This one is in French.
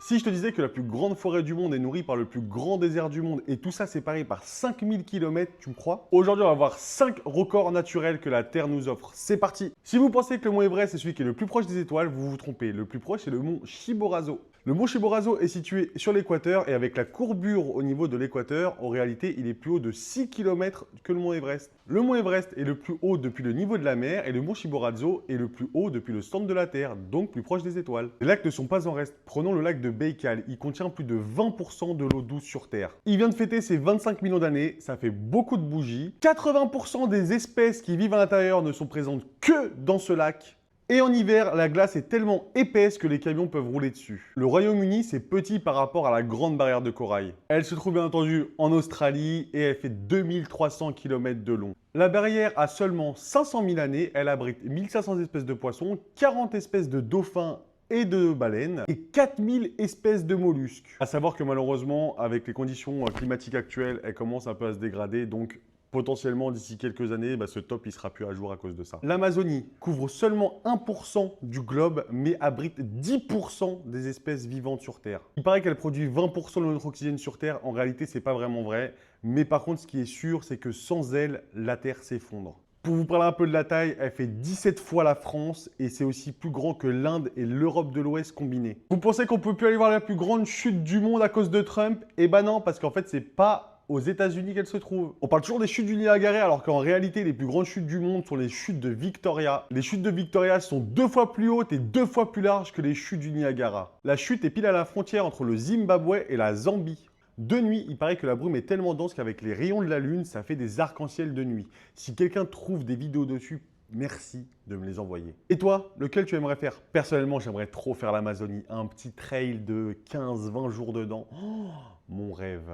Si je te disais que la plus grande forêt du monde est nourrie par le plus grand désert du monde et tout ça séparé par 5000 km, tu me crois? Aujourd'hui, on va voir 5 records naturels que la Terre nous offre. C'est parti! Si vous pensez que le mont Everest est celui qui est le plus proche des étoiles, vous vous trompez. Le plus proche, c'est le mont Chimborazo. Le mont Chimborazo est situé sur l'équateur et avec la courbure au niveau de l'équateur, en réalité, il est plus haut de 6 km que le mont Everest. Le mont Everest est le plus haut depuis le niveau de la mer et le mont Chimborazo est le plus haut depuis le centre de la Terre, donc plus proche des étoiles. Les lacs ne sont pas en reste. Prenons le lac de Baïkal, il contient plus de 20% de l'eau douce sur Terre. Il vient de fêter ses 25 millions d'années, ça fait beaucoup de bougies. 80% des espèces qui vivent à l'intérieur ne sont présentes que dans ce lac. Et en hiver, la glace est tellement épaisse que les camions peuvent rouler dessus. Le Royaume-Uni, c'est petit par rapport à la Grande Barrière de Corail. Elle se trouve bien entendu en Australie et elle fait 2300 km de long. La barrière a seulement 500 000 années, elle abrite 1500 espèces de poissons, 40 espèces de dauphins et de baleines et 4000 espèces de mollusques. À savoir que malheureusement, avec les conditions climatiques actuelles, elle commence un peu à se dégrader, donc potentiellement, d'ici quelques années, ce top, il sera plus à jour à cause de ça. L'Amazonie couvre seulement 1% du globe, mais abrite 10% des espèces vivantes sur Terre. Il paraît qu'elle produit 20% de notre oxygène sur Terre. En réalité, c'est pas vraiment vrai. Mais par contre, ce qui est sûr, c'est que sans elle, la Terre s'effondre. Pour vous parler un peu de la taille, elle fait 17 fois la France et c'est aussi plus grand que l'Inde et l'Europe de l'Ouest combinées. Vous pensez qu'on peut plus aller voir la plus grande chute du monde à cause de Trump? Eh ben non, parce qu'en fait, c'est pas aux États-Unis qu'elle se trouve. On parle toujours des chutes du Niagara alors qu'en réalité, les plus grandes chutes du monde sont les chutes de Victoria. Les chutes de Victoria sont 2 fois plus hautes et 2 fois plus larges que les chutes du Niagara. La chute est pile à la frontière entre le Zimbabwe et la Zambie. De nuit, il paraît que la brume est tellement dense qu'avec les rayons de la lune, ça fait des arcs-en-ciel de nuit. Si quelqu'un trouve des vidéos dessus, merci de me les envoyer. Et toi, lequel tu aimerais faire? Personnellement, j'aimerais trop faire l'Amazonie. Un petit trail de 15-20 jours dedans. Oh, mon rêve.